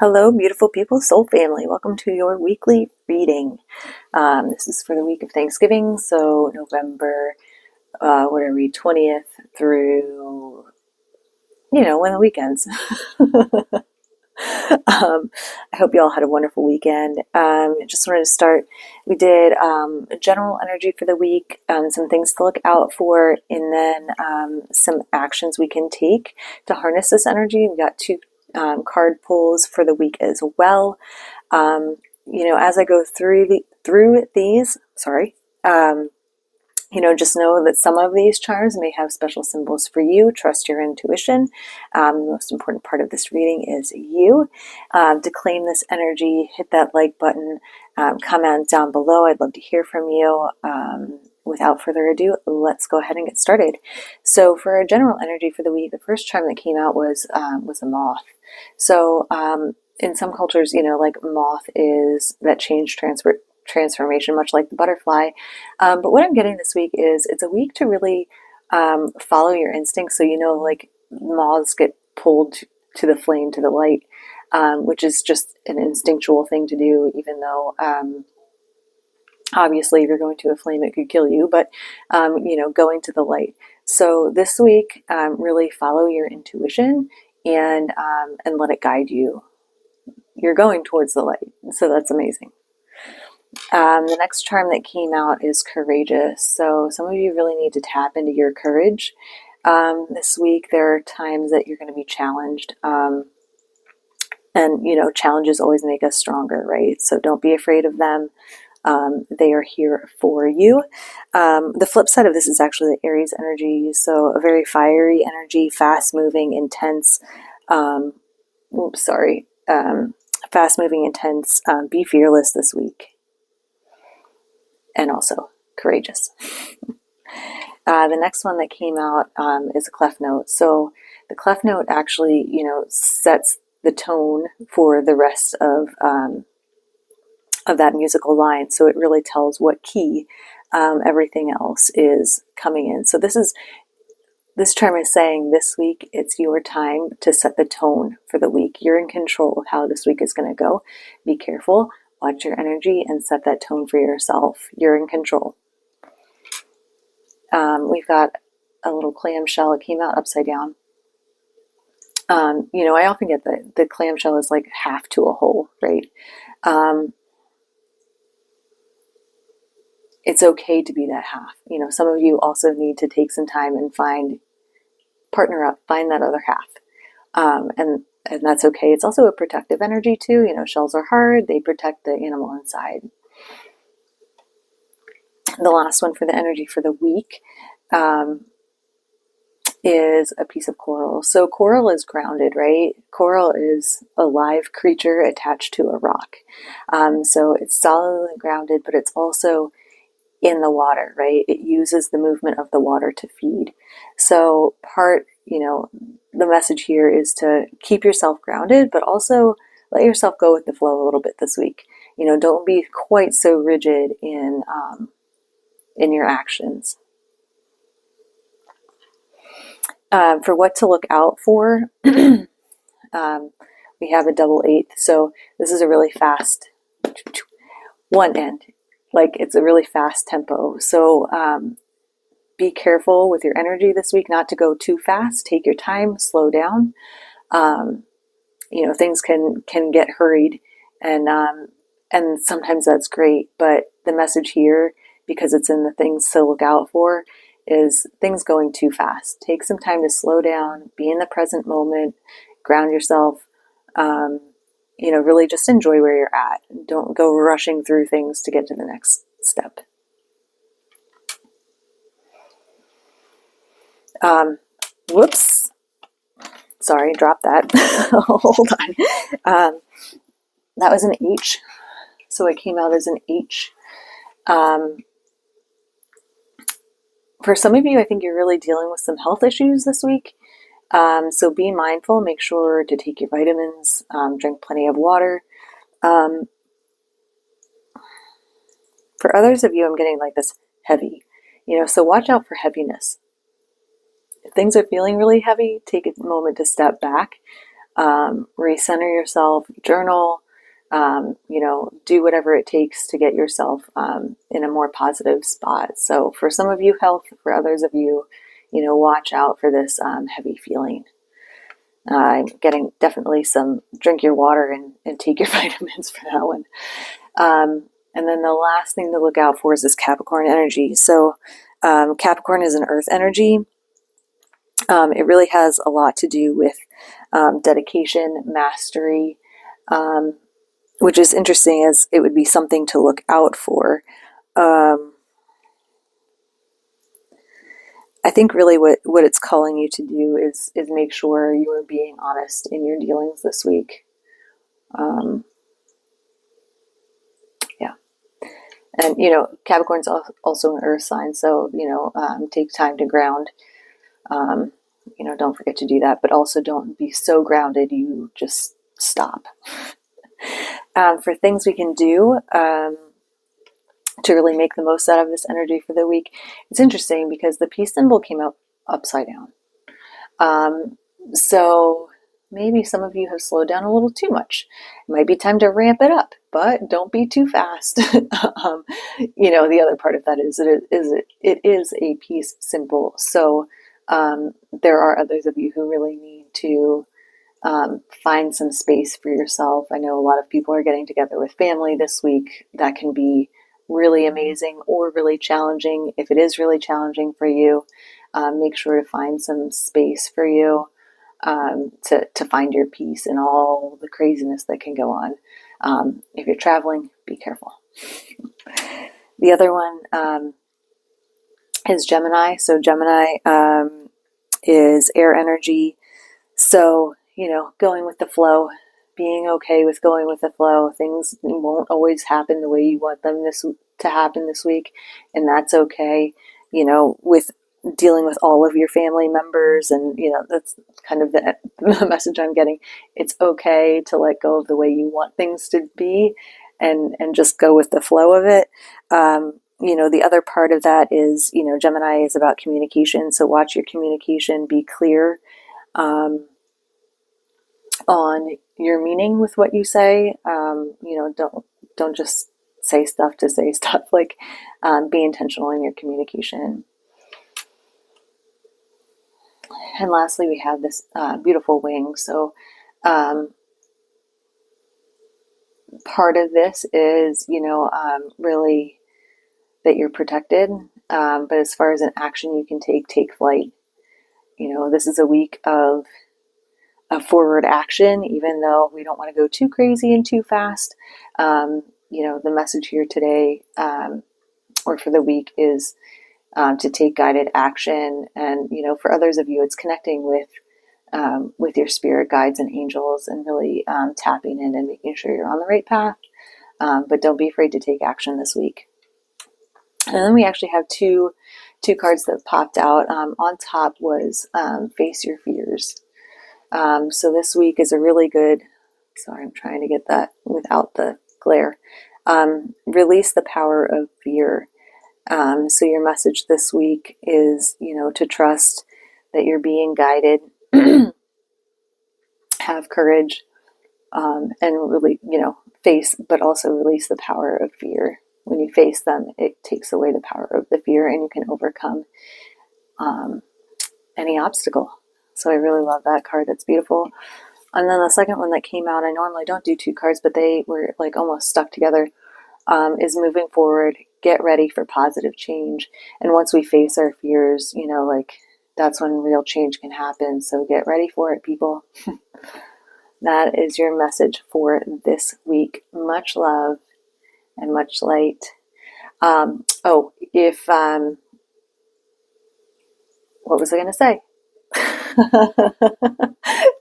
Hello, beautiful people, soul family. Welcome to your weekly reading. This is for the week of Thanksgiving, so November, 20th through, when the weekends. I hope you all had a wonderful weekend. Just wanted to start. We did a general energy for the week, some things to look out for, and then some actions we can take to harness this energy. We got two card pulls for the week as well. As I go through these, just know that some of these charms may have special symbols for you. Trust your intuition. The most important part of this reading is you. To claim this energy, hit that like button, comment down below. I'd love to hear from you. Without further ado, let's go ahead and get started. So for a general energy for the week, the first charm that came out was a moth. So in some cultures, like moth is that change transformation, much like the butterfly. But what I'm getting this week is it's a week to really follow your instincts. So, like moths get pulled to the flame, to the light, which is just an instinctual thing to do, even though obviously if you're going to a flame, it could kill you, but, going to the light. So this week, really follow your intuition and let it guide you. You're going towards the light. So that's amazing. The next charm that came out is courageous. So some of you really need to tap into your courage. This week, there are times that you're going to be challenged. Challenges always make us stronger, right? So don't be afraid of them. They are here for you. The flip side of this is actually the Aries energy. So a very fiery energy, fast-moving, intense. Fast-moving, intense. Be fearless this week. And also courageous. The next one that came out is a clef note. So the clef note actually, sets the tone for the rest of that musical line. So it really tells what key everything else is coming in. So this charm is saying this week it's your time to set the tone for the week. You're in control of how this week is going to go. Be careful, watch your energy, and set that tone for yourself. You're in control. We've got a little clamshell. It came out upside down. I often get the clamshell is like half to a whole, right? It's okay to be that half. Some of you also need to take some time and partner up, find that other half. And that's okay. It's also a protective energy too. Shells are hard. They protect the animal inside. The last one for the energy for the week is a piece of coral. So coral is grounded, right? Coral is a live creature attached to a rock. So it's solidly grounded, but it's also in the water, right? It uses the movement of the water to feed. So the message here is to keep yourself grounded, but also let yourself go with the flow a little bit this week. Don't be quite so rigid in your actions. For what to look out for, we have a double eighth. So this is a really fast one end. Like it's a really fast tempo. So be careful with your energy this week, not to go too fast. Take your time, slow down. Things can get hurried, and sometimes that's great. But the message here, because it's in the things to look out for, is things going too fast. Take some time to slow down, be in the present moment, ground yourself. Really just enjoy where you're at. Don't go rushing through things to get to the next step. Whoops. Sorry, drop that. Hold on. That was an H. So it came out as an H. For some of you, I think you're really dealing with some health issues this week. So be mindful. Make sure to take your vitamins. Drink plenty of water. For others of you, I'm getting like this heavy. So watch out for heaviness. If things are feeling really heavy, take a moment to step back. recenter yourself, journal, do whatever it takes to get yourself in a more positive spot. So for some of you, health; for others of you, watch out for this heavy feeling. Getting definitely drink your water and take your vitamins for that one. And then the last thing to look out for is this Capricorn energy. So Capricorn is an earth energy. It really has a lot to do with dedication, mastery, which is interesting, as it would be something to look out for. I think really what it's calling you to do is make sure you are being honest in your dealings this week. Yeah. And, Capricorn's also an earth sign, so, take time to ground. Don't forget to do that, but also don't be so grounded you just stop. For things we can do to really make the most out of this energy for the week, it's interesting because the peace symbol came out upside down. So maybe some of you have slowed down a little too much. It might be time to ramp it up, but don't be too fast. The other part of that is it is a peace symbol. So there are others of you who really need to find some space for yourself. I know a lot of people are getting together with family this week. That can be really amazing or really challenging. If it is really challenging for you, make sure to find some space for you to find your peace in all the craziness that can go on. If you're traveling, be careful. The other one is Gemini. So Gemini is air energy. So, going with the flow, being okay with going with the flow. Things won't always happen the way you want them to happen this week, and that's okay. With dealing with all of your family members, and that's kind of the message I'm getting. It's okay to let go of the way you want things to be, and just go with the flow of it. The other part of that is, Gemini is about communication. So watch your communication, be clear on your meaning with what you say. Don't just say stuff to say stuff. Like, be intentional in your communication. And lastly, we have this beautiful wing. So part of this is, really that you're protected. But as far as an action you can take flight. This is a week of forward action, even though we don't want to go too crazy and too fast. The message here today, or for the week, is to take guided action. And, for others of you, it's connecting with your spirit guides and angels, and really tapping in and making sure you're on the right path. But don't be afraid to take action this week. And then we actually have two cards that popped out. On top was Face Your Fears. So this week is a really good, sorry, I'm trying to get that without the glare. Release the power of fear. So your message this week is, to trust that you're being guided, have courage, and really, face, but also release the power of fear. When you face them, it takes away the power of the fear, and you can overcome any obstacle. So I really love that card. That's beautiful. And then the second one that came out, I normally don't do two cards, but they were like almost stuck together, is moving forward. Get ready for positive change. And once we face our fears, that's when real change can happen. So get ready for it, people. That is your message for this week. Much love and much light. What was I going to say?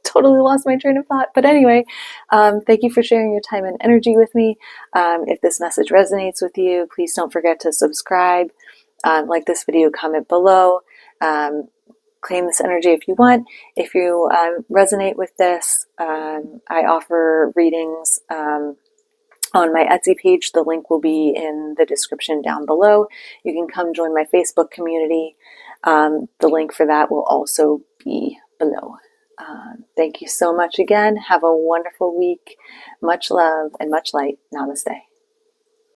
Totally lost my train of thought. But anyway, thank you for sharing your time and energy with me. If this message resonates with you, please don't forget to subscribe, like this video, comment below, claim this energy if you want. If you resonate with this, I offer readings on my Etsy page. The link will be in the description down below. You can come join my Facebook community. The link for that will also be below. Thank you so much again. Have a wonderful week. Much love and much light. Namaste.